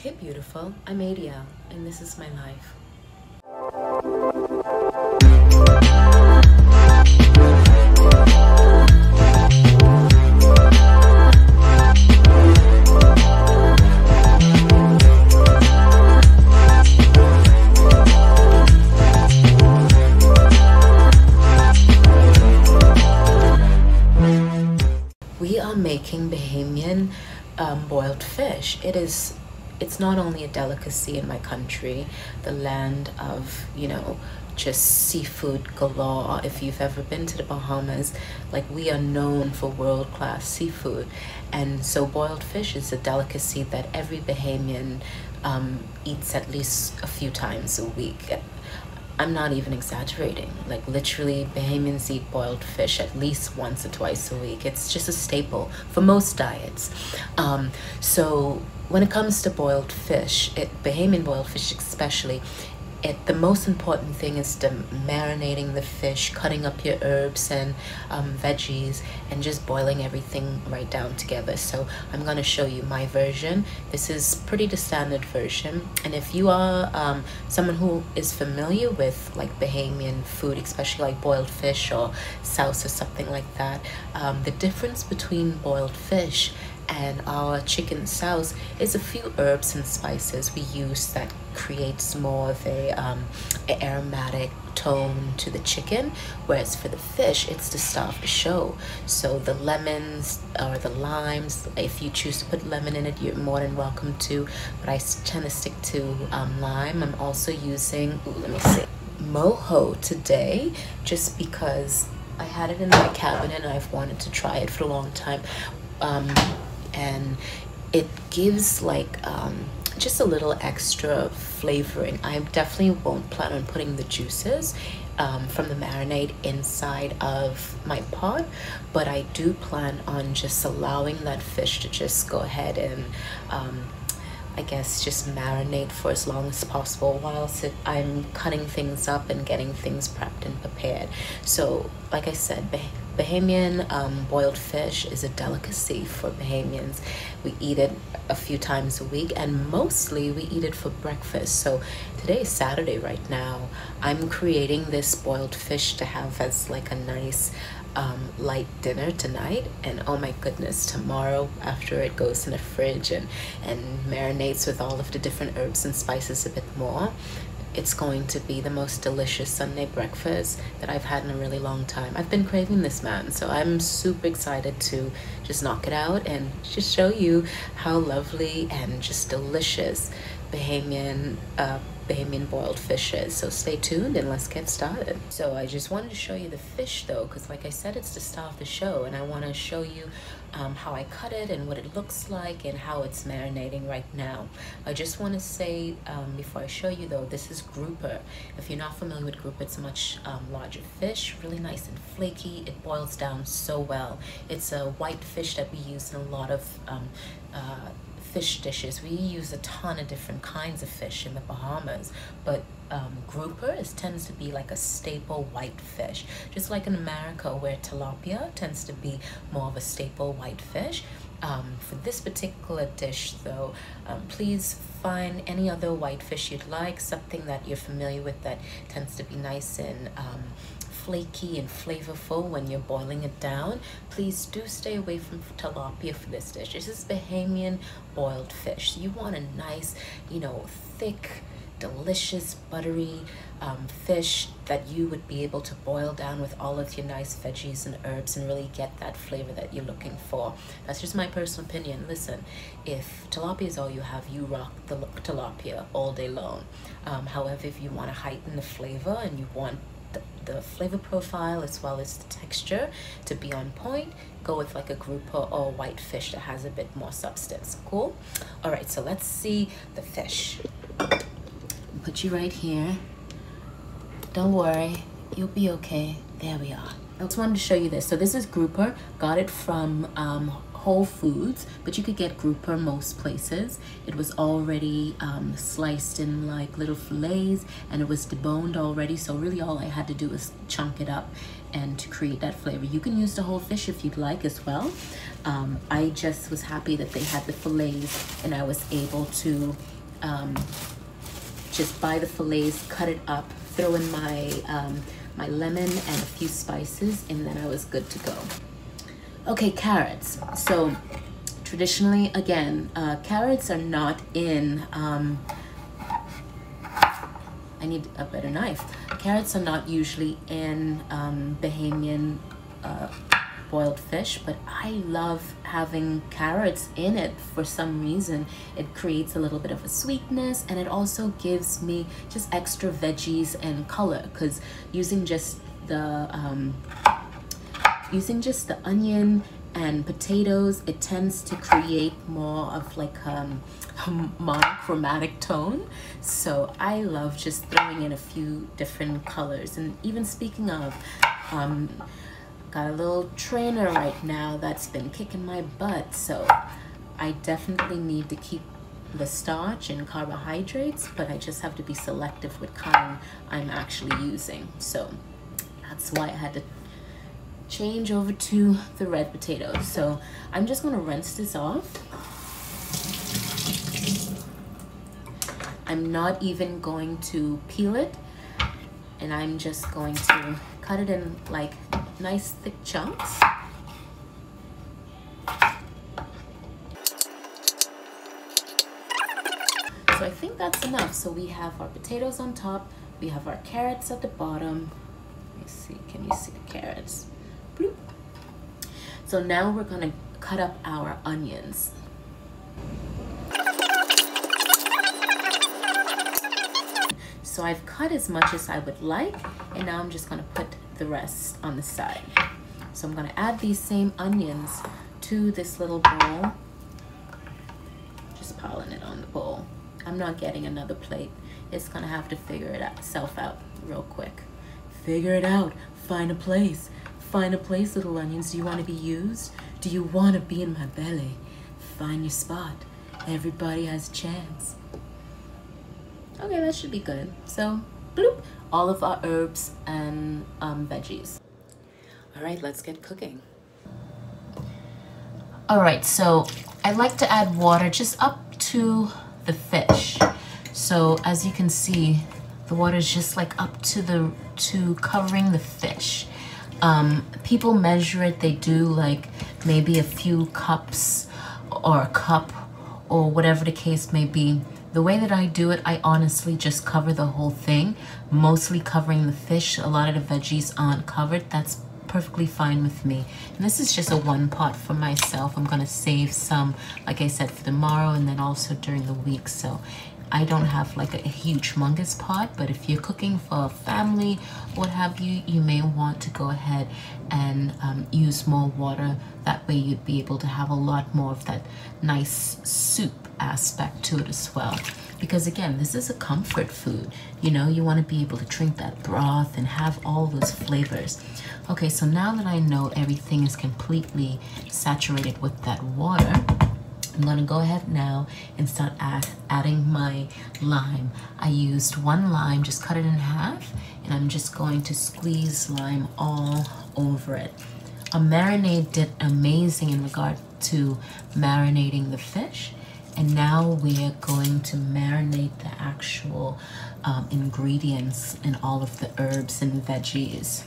Hey beautiful, I'm Adiel, and this is my life. We are making Bahamian boiled fish. It's not only a delicacy in my country, the land of, just seafood galore. If you've ever been to the Bahamas, like, we are known for world-class seafood. And so boiled fish is a delicacy that every Bahamian eats at least a few times a week. I'm not even exaggerating. Like, literally, Bahamians eat boiled fish at least once or twice a week. It's just a staple for most diets. So when it comes to boiled fish, Bahamian boiled fish especially, the most important thing is the marinating the fish, cutting up your herbs and veggies, and just boiling everything right down together. So I'm going to show you my version. This is pretty the standard version, and if you are someone who is familiar with like Bahamian food, especially like boiled fish or sauce or something like that, the difference between boiled fish and our chicken sauce is a few herbs and spices we use that creates more of a aromatic tone to the chicken, whereas for the fish it's the star of the show. So the lemons or the limes, if you choose to put lemon in it, you're more than welcome to, but I tend to stick to lime. I'm also using mojo today just because I had it in my cabinet and I've wanted to try it for a long time. And it gives like just a little extra flavoring. I definitely won't plan on putting the juices from the marinade inside of my pot, but I do plan on just allowing that fish to just go ahead and I guess just marinate for as long as possible whilst I'm cutting things up and getting things prepped and prepared. So like I said, Bahamian boiled fish is a delicacy for Bahamians. We eat it a few times a week, and mostly we eat it for breakfast. So today is Saturday right now. I'm creating this boiled fish to have as like a nice light dinner tonight, and oh my goodness, tomorrow after it goes in the fridge and marinates with all of the different herbs and spices a bit more, it's going to be the most delicious Sunday breakfast that I've had in a really long time. I've been craving this, man, so I'm super excited to just knock it out and just show you how lovely and just delicious Bahamian boiled fish is. So stay tuned and let's get started. So I just wanted to show you the fish though, because like I said, it's the star of the show, and I want to show you how I cut it and what it looks like and how it's marinating right now. I just want to say before I show you though, this is grouper. If you're not familiar with grouper, it's a much larger fish, really nice and flaky. It boils down so well. It's a white fish that we use in a lot of fish dishes. We use a ton of different kinds of fish in the Bahamas, but grouper tends to be like a staple white fish, just like in America where tilapia tends to be more of a staple white fish. For this particular dish though, please find any other white fish you'd like, something that you're familiar with that tends to be nice and flaky and flavorful when you're boiling it down. Please do stay away from tilapia for this dish. This is Bahamian boiled fish. You want a nice, thick, delicious, buttery fish that you would be able to boil down with all of your nice veggies and herbs and really get that flavor that you're looking for. That's just my personal opinion. Listen, if tilapia is all you have, you rock the tilapia all day long. However, if you want to heighten the flavor and you want the flavor profile as well as the texture to be on point, go with like a grouper or white fish that has a bit more substance. Cool? All right, so let's see the fish. Put you right here. Don't worry, you'll be okay. There we are. I just wanted to show you this. So this is grouper. Got it from Whole Foods, but you could get grouper most places. It was already sliced in like little fillets, and it was deboned already, so really all I had to do was chunk it up and to create that flavor. You can use the whole fish if you'd like as well. I just was happy that they had the fillets, and I was able to just buy the fillets, cut it up, throw in my lemon and a few spices, and then I was good to go. Okay, carrots. So traditionally, again, carrots are not in, I need a better knife. Carrots are not usually in Bahamian boiled fish, but I love having carrots in it for some reason. It creates a little bit of a sweetness, and it also gives me just extra veggies and color, because using just the onion and potatoes, it tends to create more of like a monochromatic tone. So I love just throwing in a few different colors. And even speaking of, got a little trainer right now that's been kicking my butt, so I definitely need to keep the starch and carbohydrates, but I just have to be selective with kind I'm actually using. So that's why I had to change over to the red potatoes. So I'm just going to rinse this off. I'm not even going to peel it, and I'm just going to cut it in like nice thick chunks. So I think that's enough. So we have our potatoes on top, we have our carrots at the bottom. Let me see, can you see the carrots? Bloop. So now we're gonna cut up our onions. So I've cut as much as I would like, and now I'm just gonna put the rest on the side. So I'm gonna add these same onions to this little bowl. Just piling it on the bowl. I'm not getting another plate. It's gonna have to figure it itself out real quick. Figure it out, find a place. Find a place, little onions. Do you wanna be used? Do you wanna be in my belly? Find your spot. Everybody has a chance. Okay, that should be good. So, bloop, all of our herbs and veggies. All right, let's get cooking. All right, so I like to add water just up to the fish. So as you can see, the water is just like up to covering the fish. People measure it, they do like maybe a few cups or a cup or whatever the case may be. The way that I do it, I honestly just cover the whole thing, mostly covering the fish. A lot of the veggies aren't covered. That's perfectly fine with me. And this is just a one pot for myself. I'm gonna save some, like I said, for tomorrow and then also during the week. So I don't have like a huge humongous pot, but if you're cooking for a family, what have you, you may want to go ahead and use more water. That way you'd be able to have a lot more of that nice soup aspect to it as well. Because again, this is a comfort food. You know, you want to be able to drink that broth and have all those flavors. Okay, so now that I know everything is completely saturated with that water, I'm gonna go ahead now and start adding my lime. I used one lime, just cut it in half, and I'm just going to squeeze lime all over it. A marinade did amazing in regard to marinating the fish, and now we are going to marinate the actual ingredients and all of the herbs and veggies.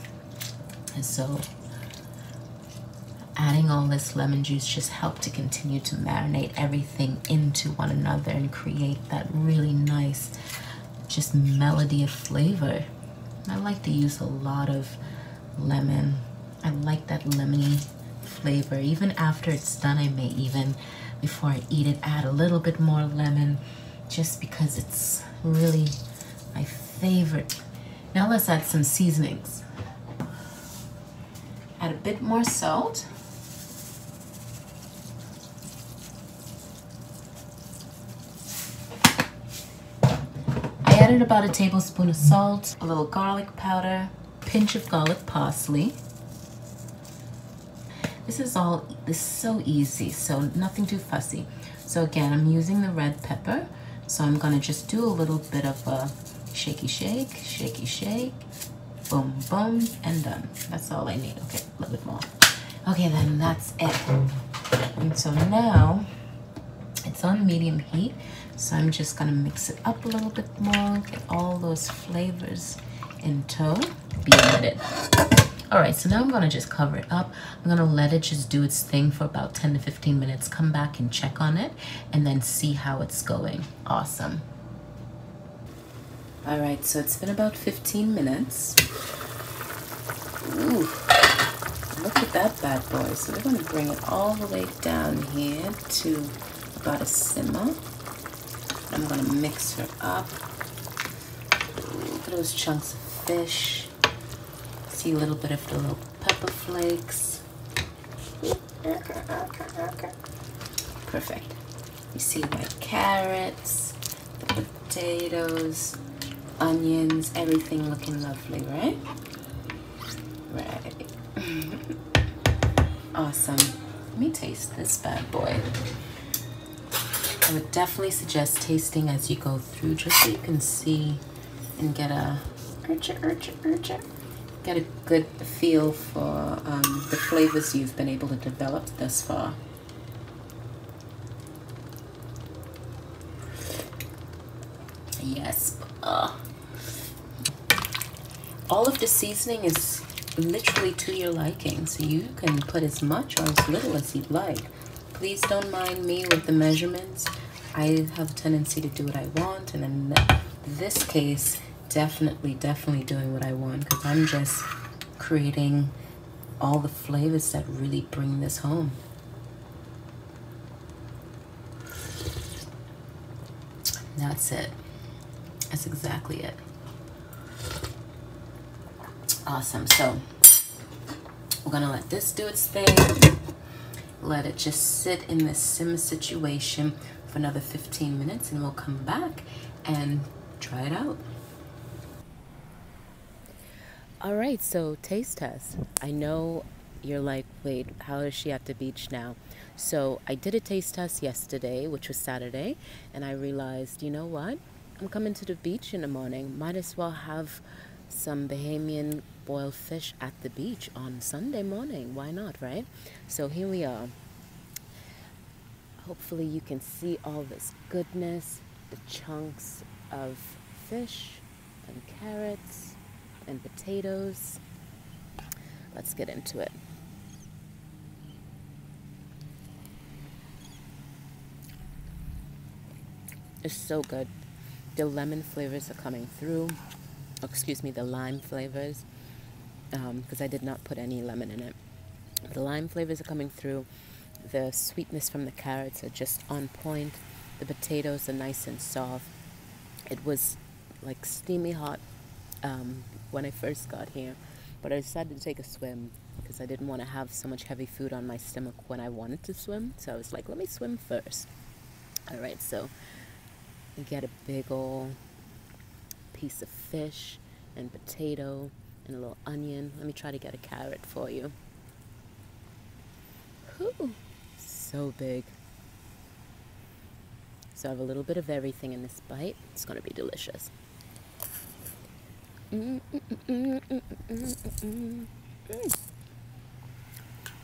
And so adding all this lemon juice just helped to continue to marinate everything into one another and create that really nice just melody of flavor. I like to use a lot of lemon. I like that lemony flavor. Even after it's done, I may even, before I eat it, add a little bit more lemon just because it's really my favorite. Now let's add some seasonings. Add a bit more salt. I added about a tablespoon of salt, a little garlic powder, pinch of garlic parsley. This is so easy, so nothing too fussy. So again, I'm using the red pepper. So I'm gonna just do a little bit of a shaky shake, boom, boom, and done. That's all I need. Okay, a little bit more. Okay, then that's it. And so now it's on medium heat. So I'm just gonna mix it up a little bit more, get all those flavors in tow. Be a minute. All right, so now I'm gonna just cover it up. I'm gonna let it just do its thing for about 10 to 15 minutes, come back and check on it, and then see how it's going. Awesome. All right, so it's been about 15 minutes. Ooh, look at that bad boy. So we're gonna bring it all the way down here to about a simmer. I'm gonna mix her up. Look at those chunks of fish. See a little bit of the little pepper flakes. Perfect. You see my carrots, the potatoes, onions, everything looking lovely, right? Right. Awesome. Let me taste this bad boy. I would definitely suggest tasting as you go through, just so you can see and get a get a good feel for the flavors you've been able to develop thus far. Yes. All of the seasoning is literally to your liking, so you can put as much or as little as you'd like. Please don't mind me with the measurements. I have a tendency to do what I want, and in this case, definitely doing what I want, because I'm just creating all the flavors that really bring this home. That's it. That's exactly it. Awesome. So we're gonna let this do its thing. Let it just sit in this simmer situation for another 15 minutes, and we'll come back and try it out. All right, so taste test. I know you're like, wait, how is she at the beach now? So I did a taste test yesterday, which was Saturday, and I realized, you know what? I'm coming to the beach in the morning. Might as well have some Bahamian boiled fish at the beach on Sunday morning. Why not, right? So here we are. Hopefully you can see all this goodness, the chunks of fish and carrots and potatoes. Let's get into it. It's so good. The lemon flavors are coming through. Oh, excuse me, the lime flavors, because I did not put any lemon in it. The lime flavors are coming through. The sweetness from the carrots are just on point. The potatoes are nice and soft. It was like steamy hot when I first got here, but I decided to take a swim because I didn't want to have so much heavy food on my stomach when I wanted to swim. So I was like, let me swim first. All right, so you get a big old piece of fish and potato and a little onion. Let me try to get a carrot for you. Whew, so big. So I have a little bit of everything in this bite. It's gonna be delicious.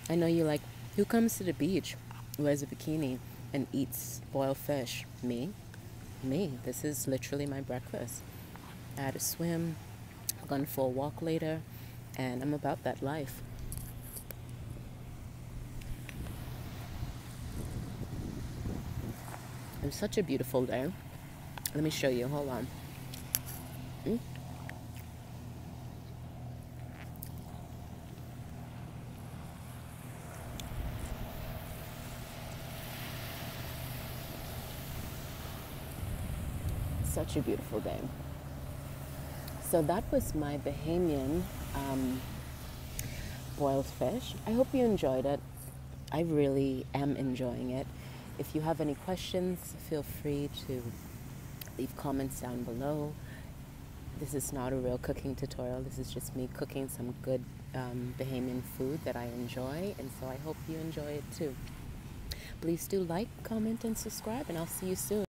I know you like, who comes to the beach, wears a bikini, and eats boiled fish? Me. This is literally my breakfast. I had a swim, I'm going for a walk later, and I'm about that life. It was such a beautiful day. Let me show you, hold on. Such a beautiful day. So that was my Bahamian boiled fish. I hope you enjoyed it. I really am enjoying it. If you have any questions, feel free to leave comments down below. This is not a real cooking tutorial. This is just me cooking some good Bahamian food that I enjoy, and so I hope you enjoy it too. Please do like, comment, and subscribe, and I'll see you soon.